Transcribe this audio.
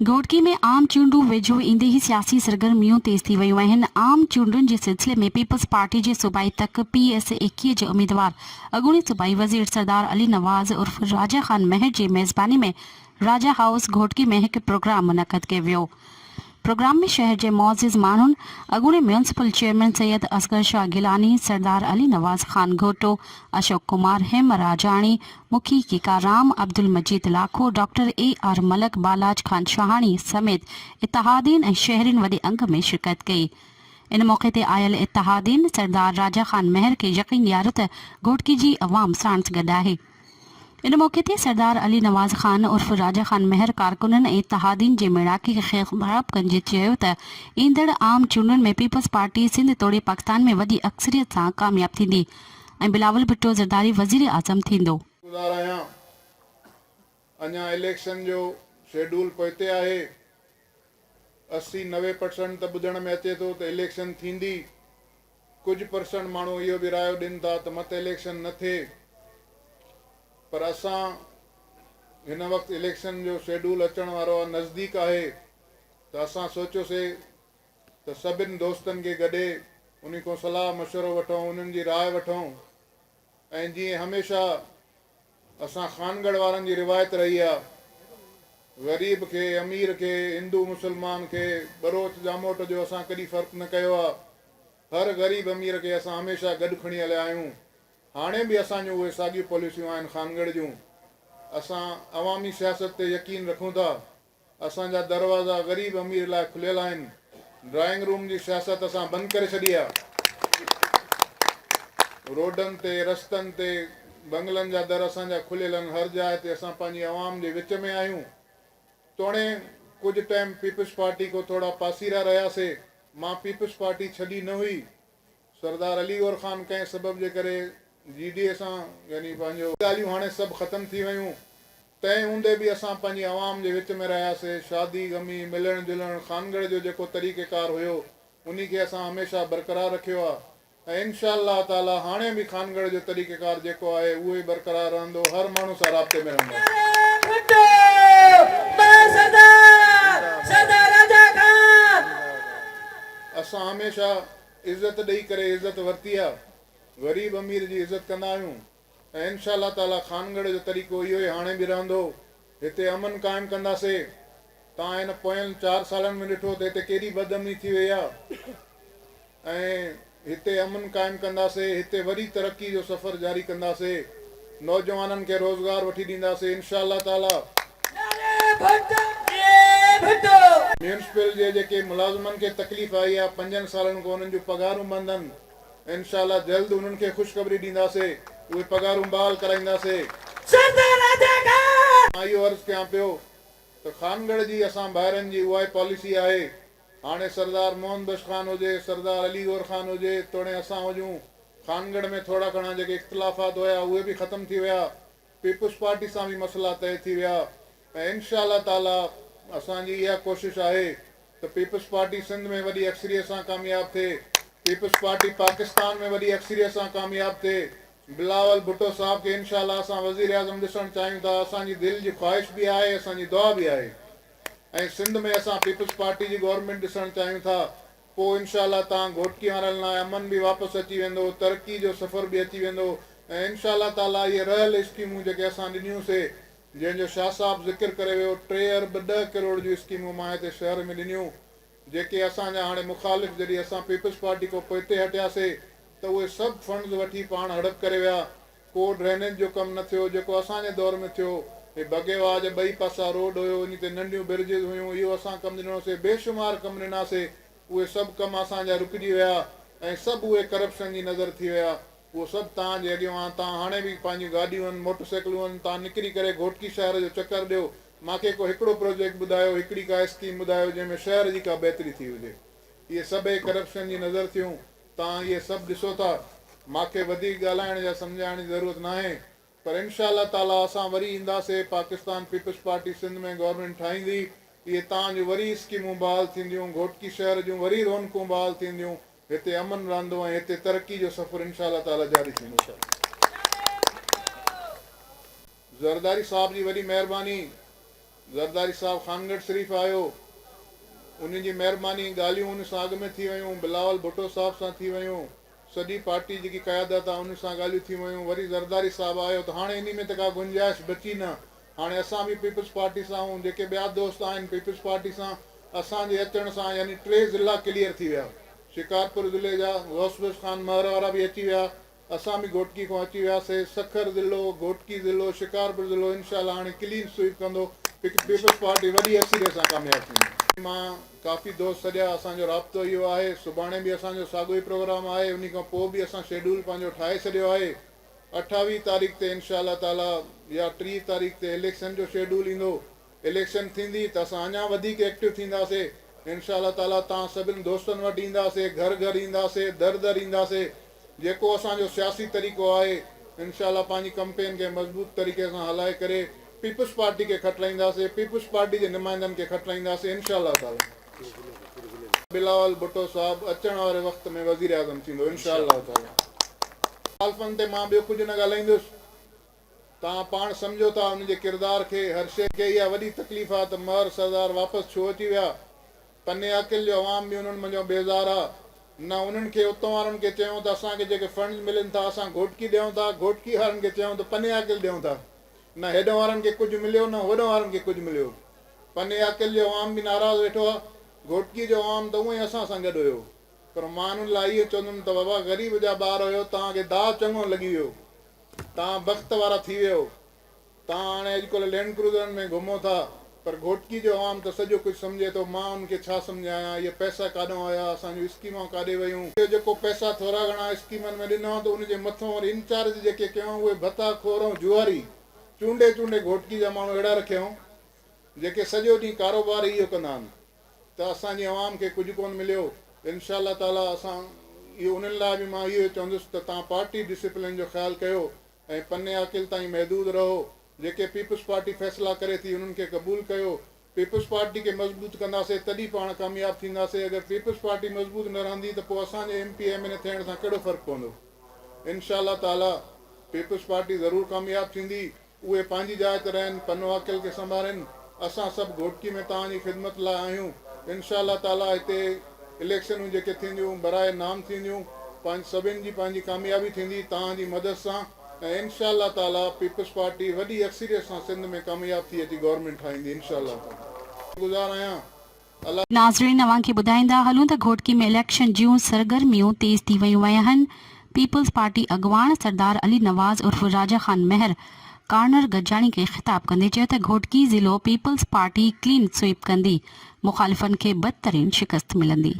घोटकी में आम चूंडू वेझो ईंदे ही सियासी सरगर्मियूं तेज़ थी वयूं आहिनि। आम चूंडुनि जे सिलसिले में पीपल्स पार्टी जे सूबाई तक PS21 जे उम्मीदवार अॻूणे सूबाई वज़ीर सरदार अली नवाज़ उर्फ राजा खान महर जी मेज़बानी में राजा हाउस घोटकी में हिकु प्रोग्राम मुनक़द कयो वियो। प्रोग्राम में शहर के मुअज़्ज़िज़ माण्हुनि अॻूणे म्यूनिसिपल चेयरमैन सैयद असगर शाह गिलानी, सरदार अली नवाज़ खान घोटो, अशोक कुमार हेम राजाणी, मुखी कीकाराम, अब्दुल मजीद लाखो, डॉक्टर AR मलक, बालाज खान शाहानी समेत इत्तहादीन ऐं शहरीन वॾे अंग में शिरकत कई। इन मौक़े ते आयल इत्तहादीन सरदार राजा खान महर खे यकीन ॾियारियो त घोटकी जी अवाम साणस गॾु आहे। इन मौक़े ते सरदार अली नवाज़ खान उर्फ राजा खान महर कारकुननि ऐं इत्तहादीन जे मेड़ाके खे ख़िताब कंदे चयो त ईंदड़ आम चूंडुनि में पीपल्स पार्टी सिंध तोड़े पाकिस्तान में वॾी अक्सरियत सां कामयाब थींदी ऐं बिलावल भुट्टो ज़रदारी वज़ीर आज़म थींदो। अञा इलेक्शन जो शेड्यूल पोइते आहे। 80-90% त ॿुधण में अचे थो त इलेक्शन थींदी। कुझु परसेंट माण्हू इहो बि रायो ॾिनि था त मत इलेक्शन न थिए, पर असां हिन वक़्तु इलेक्शन जो शेड्यूल अचण वारो आहे, नज़दीक आहे, त असां सोचियोसीं त सभिनी दोस्तनि खे गॾे उन खां सलाह मशवरो वठूं, उन्हनि जी राय वठूं। ऐं जीअं हमेशह असां खानगढ़ वारनि जी रिवायत रही आहे, ग़रीब खे अमीर खे, हिंदू मुस्लमान खे, बरोच जामोट जो असां कॾहिं फ़र्क़ु न कयो आहे। हर ग़रीब अमीर खे असां हमेशह गॾु खणी हलिया आहियूं। हाणे बि असांजूं उहे साॻियूं पॉलिसियूं आहिनि खानगढ़ जूं। असां अवामी सियासत ते यकीन रखूं था। असांजा दरवाज़ा ग़रीब अमीर लाइ खुलियल आहिनि। ड्राइंग रूम जी सियासत असां बंदि करे छॾी आहे। रोडनि ते, रस्तनि ते बंगलनि जा दर असांजा खुलियल आहिनि। हर जाइ ते असां पंहिंजी आवाम जे विच में आहियूं। तोणे कुझु टाइम पीपल्स पार्टी को थोरा पासीरा रहियासीं। मां पीपल्स पार्टी छॾी न हुई। सरदार अली गौर ख़ान कंहिं सबब जे करे GDA सां यानी पंहिंजो ॻाल्हियूं हाणे सभु ख़तमु थी वियूं। तंहिं हूंदे बि असां पंहिंजी आवाम जे विच में रहियासीं। शादी गमी, मिलणु जुलणु, खानगढ़ जो जेको तरीक़ेकार हुयो उन खे असां हमेशह बरक़रार रखियो आहे। ऐं इंशा अल्लाह ताला हाणे बि खानगढ़ जो तरीक़ेकार जेको आहे उहो ई बरक़रार रहंदो। हर माण्हू सां राब्ते में रहंदो। असां हमेशह इज़त ॾेई करे इज़त वरिती आहे। ग़रीब अमीर जी इज़त कंदा आहियूं। ऐं इंशा अल्लाह ताला खानगढ़ जो तरीक़ो इहो ई हाणे बि रहंदो। हिते अमन क़ाइमु कंदासीं। तव्हां हिन पोयनि 4 सालनि में ॾिठो त हिते केॾी बदअमनी थी वई आहे। ऐं हिते अमन क़ाइमु कंदासीं। हिते वरी तरक़ी जो सफ़र जारी कंदासीं। नौजवाननि खे रोज़गार वठी ॾींदासीं इंशा अल्लाह ताला। म्यूनिसिपल जे जेके मुलाज़िमनि खे तकलीफ़ आई आहे, 5 सालनि खां उन्हनि जूं पगारूं बंदि आहिनि। इंशा अल्लाह जल्द उन्हनि खे ख़ुशख़बरी ॾींदासीं, उहे पगारूं बहाल कराईंदासीं। मां इहो अर्ज़ु कयां पियो त खानगढ़ जी असां ॿाहिरनि जी उहा पॉलिसी आहे। हाणे सरदार मोहन बख्श खान हुजे, सरदार अली गौर ख़ान हुजे, तोड़े असां हुजूं, खानगढ़ में थोरा घणा जेके इख़्तिलाफ़ात हुया उहे बि ख़तमु थी विया। पीपल्स पार्टी सां बि मसइला तय थी विया। ऐं इंशा अल्लाह ताला असांजी इहा कोशिशि आहे त पीपल्स पार्टी सिंध में वॾी अक्सरियत सां कामयाबु थिए। पीपल्स पार्टी पाकिस्तान में वॾी अक्सरियत सां कामयाबु थिए। बिलावल भुट्टो साहब खे इंशा अल्लाह असां वज़ीर आज़म ॾिसणु चाहियूं था। असांजी दिलि जी ख़्वाहिश बि आहे, असांजी दुआ बि आहे। ऐं सिंध में असां पीपल्स पार्टी जी गवर्नमेंट ॾिसणु चाहियूं था। पोइ इंशा अल्लाह तव्हां घोटकी वारनि लाइ अमन बि वापसि अची वेंदो, तरक़ी जो सफ़र बि अची वेंदो। ऐं इंशा अल्लाह ताला इहे रहियल स्कीमूं जेके असां ॾिनियूंसीं, जंहिंजो शाह साहब ज़िक्र करे वियो, 3 अरब 10 करोड़ जूं स्कीमूं मां हिते शहर में ॾिनियूं, जेके असांजा हाणे मुखालिफ़ जॾहिं असां पीपल्स पार्टी को पोइते हटियासीं त उहे सभु फंड्स वठी पाण हड़प करे विया। को ड्रेनेज जो कमु न थियो जेको असांजे दौर में थियो। हे बगेवाह जे 2 पासा रोड हुयो, इन ते नंढियूं ब्रिजिस हुयूं, इहो असां कमु ॾिनोसीं। बेशुमार कमु ॾिनासीं। उहे सभु कम असांजा रुकिजी विया ऐं सभु उहे करप्शन जी नज़र थी विया। उहो सभु तव्हांजे अॻियां आहे। तव्हां हाणे बि पंहिंजी गाॾियूं आहिनि, मोटरसाइकिलूं आहिनि, तव्हां निकिरी करे घोटकी शहर जो चकर ॾियो। मूंखे को हिकिड़ो प्रोजेक्ट ॿुधायो, हिकिड़ी का स्कीम ॿुधायो जंहिंमें शहर जी का बहितरी थी हुजे। इहे सभई करप्शन जी नज़र थियूं। तव्हां इहे सभु ॾिसो था। मूंखे वधीक ॻाल्हाइण या सम्झाइण जी ज़रूरत न आहे, पर इंशा अल्लाह ताला असां वरी ईंदासीं। पाकिस्तान पीपल्स पार्टी सिंध में गवर्नमेंट ठाहींदी। इहे तव्हांजूं वरी स्कीमूं बहाल थींदियूं। घोटकी शहर जूं वरी रौनकूं बहाल थींदियूं। हिते अमन रहंदो ऐं हिते तरक़ी जो सफ़र इंशा अल्लाह ताला जारी थींदो। ज़रदारी साहब जी वॾी महिरबानी। ज़रदारी साहब खानगढ़ शरीफ़ आयो, उन जी महिरबानी ॻाल्हियूं उन सां अॻु में थी वियूं, बिलावल भुट्टो साहब सां थी वियूं, सॼी पार्टी जेकी क़यादत आहे उन सां ॻाल्हियूं थी वियूं, वरी ज़रदारी साहब आयो त हाणे इन में त का गुंजाइश बची न। हाणे असां बि पीपल्स पार्टी सां ऐं जेके ॿिया दोस्त आहिनि पीपल्स पार्टी सां, असांजे अचण सां यानी 3 ज़िला क्लियर थी विया। शिकारपुर ज़िले जा गौस खान महर वारा बि अची विया, असां बि घोटकी खां अची वियासीं। सखर ज़िलो, घोटकी ज़िलो, शिकारपुर ज़िलो इंशाल्लाह हाणे क्लीन स्वीप कंदो। पीपल्स पार्टी वॾी अक्सीरे सां कामयाबु थींदी। मां काफ़ी दोस्त सॼा असांजो राब्तो इहो आहे, सुभाणे बि असांजो साॻियो ई प्रोग्राम आहे, उन खां पोइ बि असां शेड्यूल पंहिंजो ठाहे छॾियो आहे। 28 तारीख़ ते इंशाल्लाह ताला या 30 तारीख़ ते इलेक्शन जो शेड्यूल ईंदो। इलेक्शन थींदी त असां अञा वधीक एक्टिव थींदासीं इंशाल्लाह ताला। तव्हां सभिनी दोस्तनि वटि ईंदासीं, घर घर ईंदासीं, दर दर ईंदासीं। जेको असांजो सियासी तरीक़ो आहे इंशाल्लाह पंहिंजी कंपेन खे मज़बूत तरीक़े सां हलाए करे पीपल्स पार्टी खे खटलाईंदासीं, पीपल्स पार्टी जे नुमाइंदनि खे खटलाईंदासीं इंशाल्लाह ताला। बिलावल भुट्टो साहब अचण वारे वक़्त में वज़ीर आज़म थींदो इंशाल्लाह ताला। मुखालफ़न ते मां ॿियो कुझु न ॻाल्हाईंदुसि, तव्हां पाण सम्झो था उनजे किरदार खे, हर शइ खे। इहा वॾी तकलीफ़ आहे त महर सरदार वापसि छो अची विया। पने अकिल जो अवाम बि उन्हनि मुंहिंजो बेज़ार आहे। न उन्हनि खे उतां वारनि खे चयूं त असांखे जेके फंड्स मिलनि था असां घोटकी ॾियूं था, घोटकी वारनि खे चयूं त पने अकिल ॾियूं था। न हेॾो वारनि खे कुझु मिलियो, न होॾो वारनि खे कुझु मिलियो। पने अकिल जो अवाम बि नाराज़ वेठो आहे, घोटकी जो अवाम त उहो ई असां सां गॾु हुयो। पर मां उन्हनि लाइ इहो चवंदुमि त बाबा ग़रीब जा ॿार हुयो, तव्हांखे दाव चङो लॻी वियो, तव्हां बख़्त वारा थी वियो। तव्हां हाणे अॼुकल्ह लैंड क्रूज़रनि में घुमो था, पर घोटकी जो अवाम त सॼो कुझु सम्झे थो। मां उनखे छा सम्झायां, इहे पैसा काॾों आया, असांजूं स्कीमां काॾे वियूं। इहो जेको पैसा थोरा घणा स्कीमनि में ॾिनो त उनजे मथां वरी इंचार्ज जेके कयूं उहे भता खोर ऐं जुआरी चूंडे चूंडे घोटकी जा माण्हू अहिड़ा रखियऊं जेके सॼो ॾींहुं कारोबार इहो कंदा आहिनि। त असांजी आवाम खे कुझु कोन मिलियो इंशाल्लाह ताला। असां इहो उन्हनि लाइ बि मां इहो चवंदुसि त तव्हां पार्टी डिसिप्लिन जो ख़्यालु कयो ऐं पने अकिल ताईं महदूद रहो। जेके पीपल्स पार्टी फ़ैसिला करे थी उन्हनि खे क़बूल कयो। पीपल्स पार्टी खे मज़बूत कंदासीं तॾहिं पाण कामयाबु थींदासीं। अगरि पीपल्स पार्टी मज़बूत न रहंदी त पोइ असांजे MP MLA थियण सां कहिड़ो फ़र्क़ु पवंदो। इंशाल्लाह ताला पीपल्स पार्टी ज़रूरु कामयाबु थींदी। उहे पंहिंजी जाइ ते रहनि, पनो अकिल खे संभालनि। असां सभु घोटकी में तव्हांजी ख़िदमत लाइ आहियूं। इंशाल्लाह ताला हिते इलेक्शनूं जेके थींदियूं बराए नाम थींदियूं, पंहिंजी सभिनि जी पंहिंजी कामयाबी थींदी तव्हांजी मदद सां। ऐं इंशाल्लाह ताला पीपल्स पार्टी वॾी अक्सीरियत सां सिंध में कामयाबु थी अची गवर्नमेंट ठाहींदी इंशाल्लाह ताला। गुज़ार आहियां। नाज़रीन अवां खे ॿुधाईंदा हलूं त घोटकी में इलेक्शन जूं सरगर्मियूं तेज़ थी वियूं आहिनि। पीपल्स पार्टी अॻवान सरदार अली नवाज़ उर्फ राजा खान महर कार्नर गजानी खे ख़िताब कंदे चयो त घोटकी ज़िलो पीपल्स पार्टी क्लीन स्वीप कंदी, मुखालिफ़नि खे बदतरीन शिकस्त मिलंदी।